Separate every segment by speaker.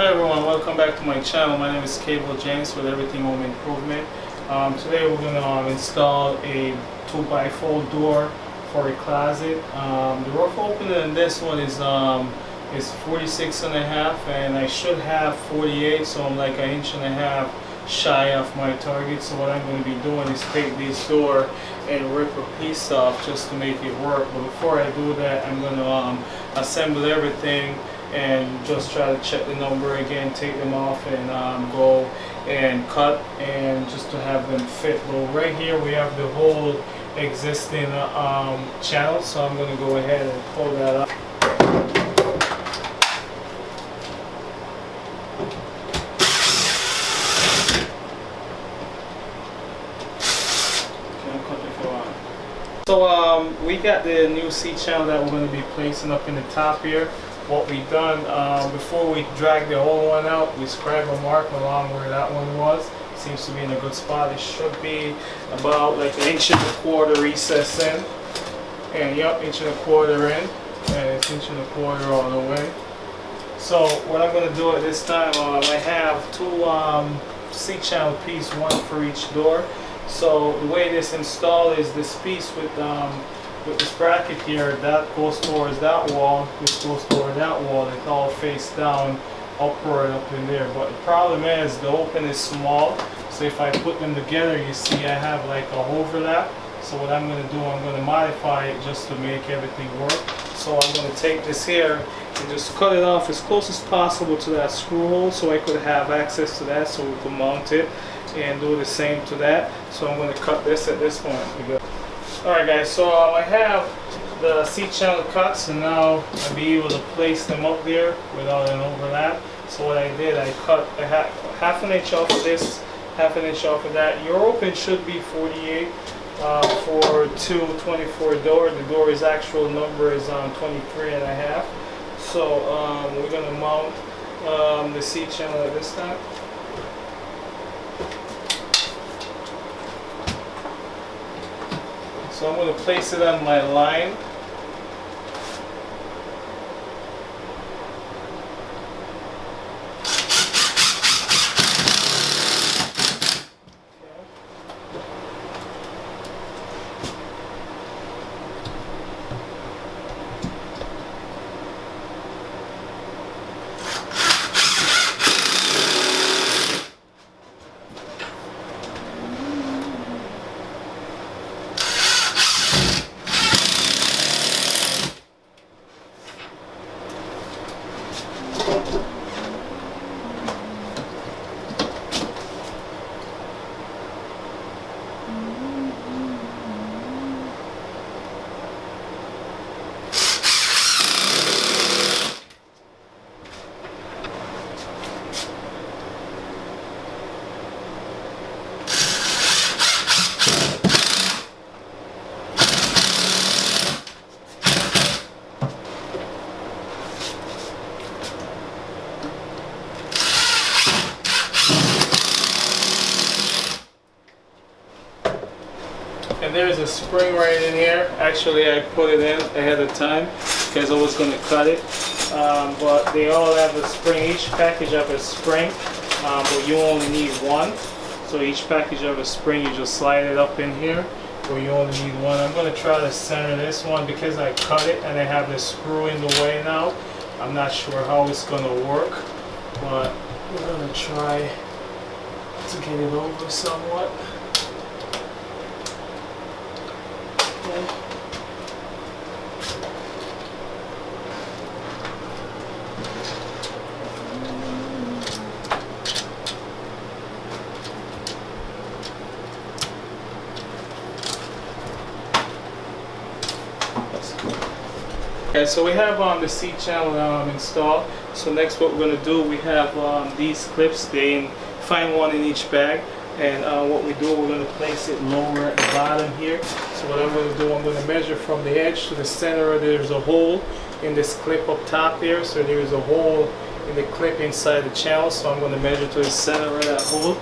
Speaker 1: Hi everyone, welcome back to my channel. My name is Cable James with Everything Home Improvement. Today we're going to install a 2x4 door for a closet. The rough opening in this one is 46 and a half, and I should have 48, so I'm like an inch and a half shy of my target. So what I'm going to be doing is take this door and rip a piece off just to make it work. But before I do that, I'm going to assemble everything and just try to check the number again, take them off, and go and cut, and just to have them fit. But right here we have the whole existing channel, so I'm going to go ahead and pull that up. So we got the new C channel that we're going to be placing up in the top here. What we done before we drag the whole one out, we scribe a mark along where that one was. Seems to be in a good spot. It should be about like an inch and a quarter recess in, and yep, inch and a quarter in, and it's inch and a quarter all the way. So what I'm going to do at this time, I have two C channel pieces, one for each door. So the way this installed is this piece with this bracket here, that goes towards that wall, this goes toward that wall. It's all face down, upward up in there. But the problem is the open is small, so if I put them together, you see I have like a overlap. So what I'm going to do, I'm going to modify it just to make everything work. So I'm going to take this here and just cut it off as close as possible to that screw hole, so I could have access to that, so we can mount it and do the same to that. So I'm going to cut this at this point. Alright guys, so I have the C channel cuts, and now I'll be able to place them up there without an overlap. So what I did, I cut half an inch off of this, half an inch off of that. Your open should be 48 for 224 door. The door's actual number is 23 and a half. So we're going to mount the C channel at this time. So I'm going to place it on my line. And there's a spring right in here. Actually, I put it in ahead of time because I was going to cut it. But they all have a spring. Each package have a spring, but you only need one. So each package have a spring. You just slide it up in here, but you only need one. I'm going to try to center this one because I cut it and I have the screw in the way now. I'm not sure how it's going to work, but we're going to try to get it over somewhat. Okay, so we have the C channel installed. So next what we're going to do, we have these clips. They find one in each bag. And what we do, we're going to place it lower at the bottom here. So what I'm going to do, I'm going to measure from the edge to the center. There's a hole in this clip up top here. So there's a hole in the clip inside the channel. So I'm going to measure to the center of that hole.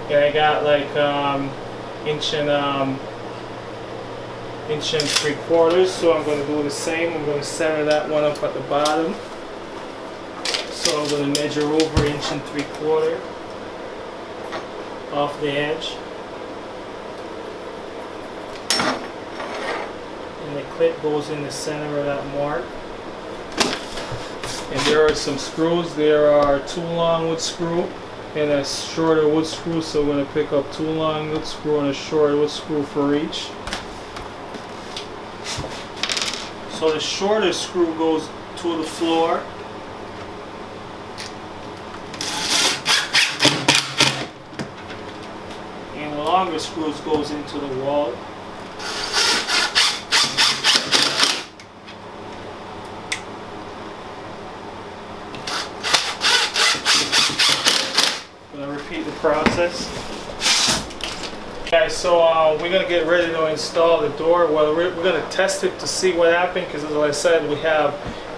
Speaker 1: And I got like inch and 3/4, so I'm going to do the same. I'm going to center that one up at the bottom. So I'm going to measure over 1.75 inches off the edge. And the clip goes in the center of that mark. And there are some screws. There are 2 long wood screw and a shorter wood screw. So we're going to pick up 2 long wood screw and a short wood screw for each. So the shorter screw goes to the floor. And the longer screws goes into the wall. I'm going to repeat the process. Okay, so we're going to get ready to install the door. Well, we're going to test it to see what happened, because as I said, we have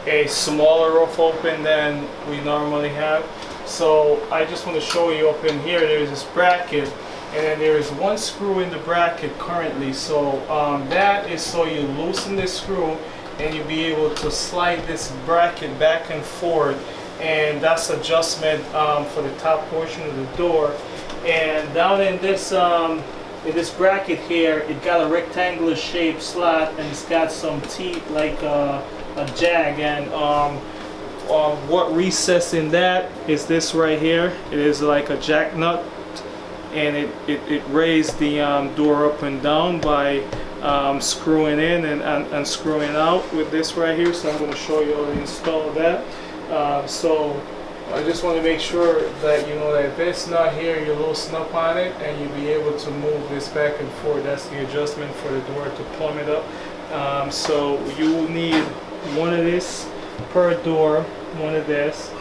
Speaker 1: a smaller roof open than we normally have. So I just want to show you up in here, there's this bracket, and then there is 1 screw in the bracket currently. So that is so you loosen this screw and you'll be able to slide this bracket back and forth, and that's adjustment for the top portion of the door. And down in this bracket here, it got a rectangular shaped slot, and it's got some teeth like a jag. And what recess in that is this right here. It is like a jack nut, and it raised the door up and down by screwing in and screwing out with this right here. So I'm going to show you how to install that. So I just want to make sure that you know that if it's not here, you loosen up on it and you'll be able to move this back and forth. That's the adjustment for the door to plumb it up. So you will need 1 of this per door, 1 of this.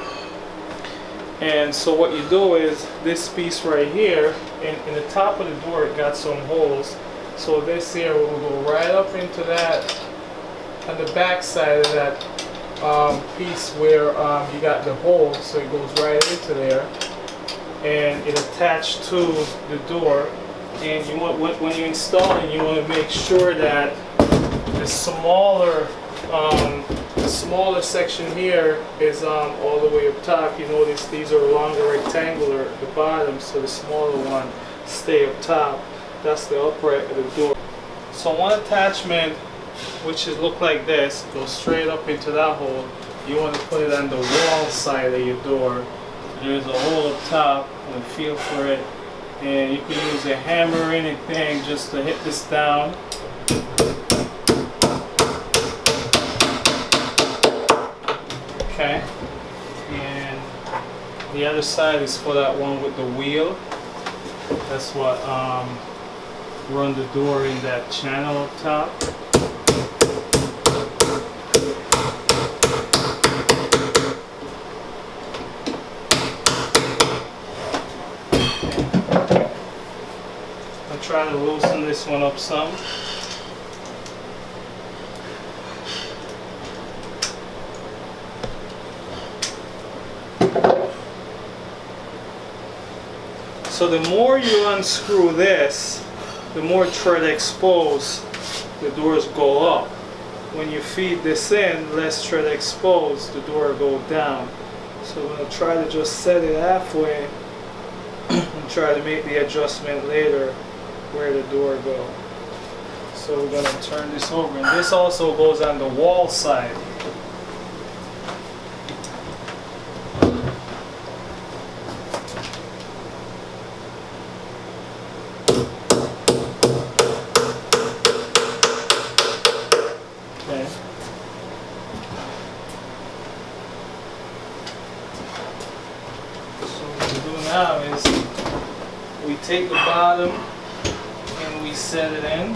Speaker 1: And so what you do is this piece right here, in the top of the door, it got some holes. So this here will go right up into that, on the back side of that piece where you got the hole, so it goes right into there, and it attached to the door. And you want, when you install it, you want to make sure that the smaller section here is all the way up top. You notice these are longer rectangular at the bottom, so the smaller one stay up top. That's the upright of the door. So 1 attachment, which is look like this, goes straight up into that hole. You want to put it on the wall side of your door. There's a hole up top, and feel for it. And you can use a hammer or anything just to hit this down. Okay. And the other side is for that one with the wheel. That's what run the door in that channel up top. I'll try to loosen this one up some. So the more you unscrew this, the more tread exposed the doors go up. When you feed this in, less tread exposed, the door go down. So I'm going to try to just set it halfway and try to make the adjustment later where the door goes. So we're going to turn this over, and this also goes on the wall side. Now is we take the bottom and we set it in.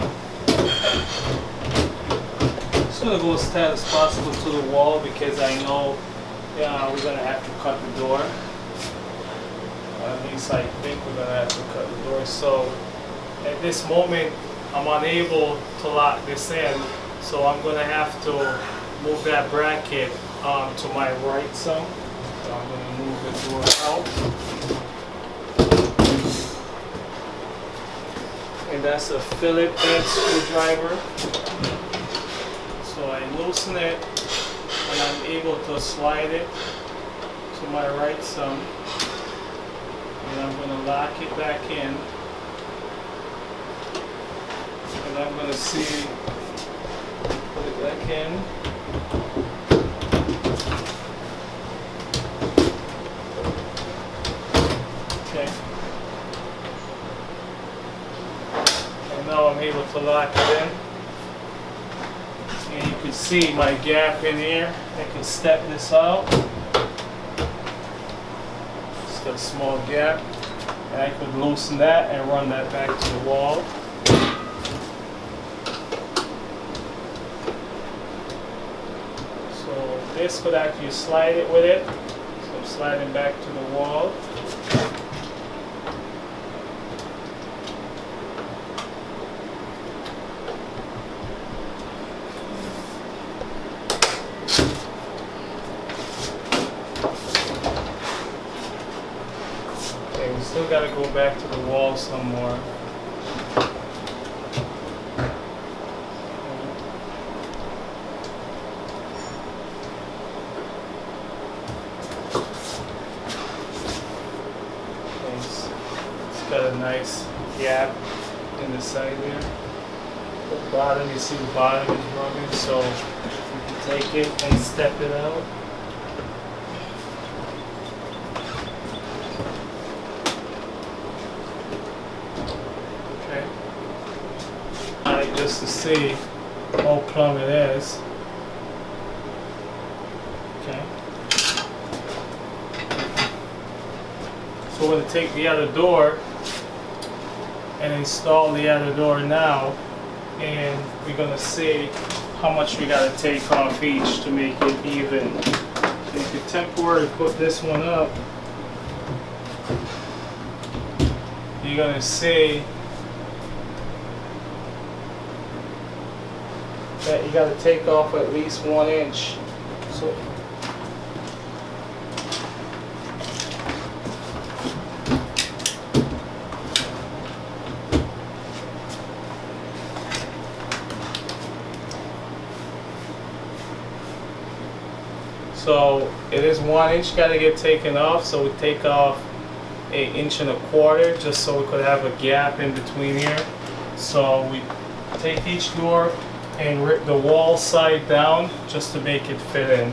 Speaker 1: Just going to go as tight as possible to the wall, because I know we're going to have to cut the door. At least I think we're going to have to cut the door. So at this moment I'm unable to lock this in, so I'm going to have to move that bracket to my right some. So I'm going to move the door out. And that's a Phillips head screwdriver. So I loosen it and I'm able to slide it to to my right some, and I'm going to lock it back in, and I'm going to see, put it back in. Okay. And now I'm able to lock it in. And you can see my gap in here. I can step this out. Just a small gap. And I could loosen that and run that back to the wall. So this could actually slide it with it. So I'm sliding back to the wall. Okay, we still got to go back to the wall some more. It's got a nice gap in the side there. The bottom, you see the bottom is rugged, so you can take it and step it out. Okay. Just to see how plumb it is. Okay. So we're going to take the other door and install the other door now, and we're going to see how much we got to take off each to make it even. So you can temporarily put this one up. You're going to see that you got to take off at least 1 inch. So it is 1 inch got to get taken off, so we take off 1.25 inches just so we could have a gap in between here. So we take each door and rip the wall side down just to make it fit in.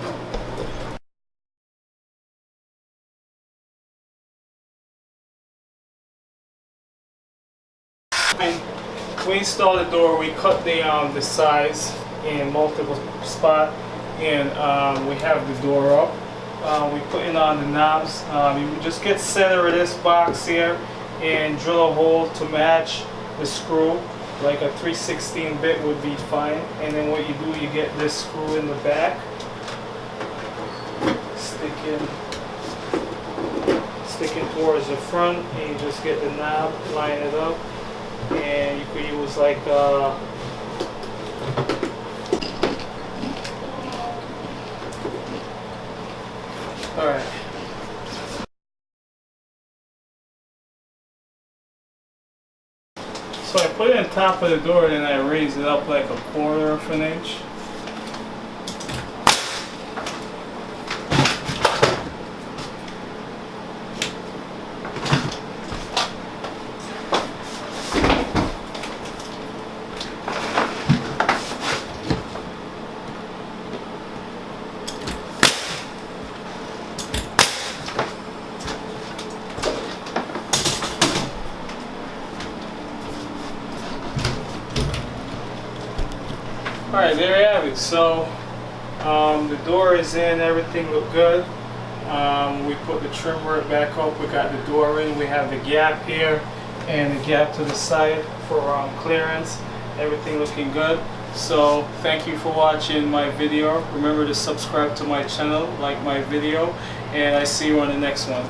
Speaker 1: When we install the door, we cut the size in multiple spots, and we have the door up. We put in on the knobs. You just get center of this box here and drill a hole to match the screw. Like a 3/16 bit would be fine. And then what you do, you get this screw in the back, stick it towards the front, and you just get the knob, line it up, and you could use like alright. So I put it on top of the door and then I raise it up like 1/4 inch. Alright, there you have it. So the door is in, everything looked good. We put the trim work back up, we got the door in, we have the gap here and the gap to the side for clearance. Everything looking good. So thank you for watching my video. Remember to subscribe to my channel, like my video, and I see you on the next one.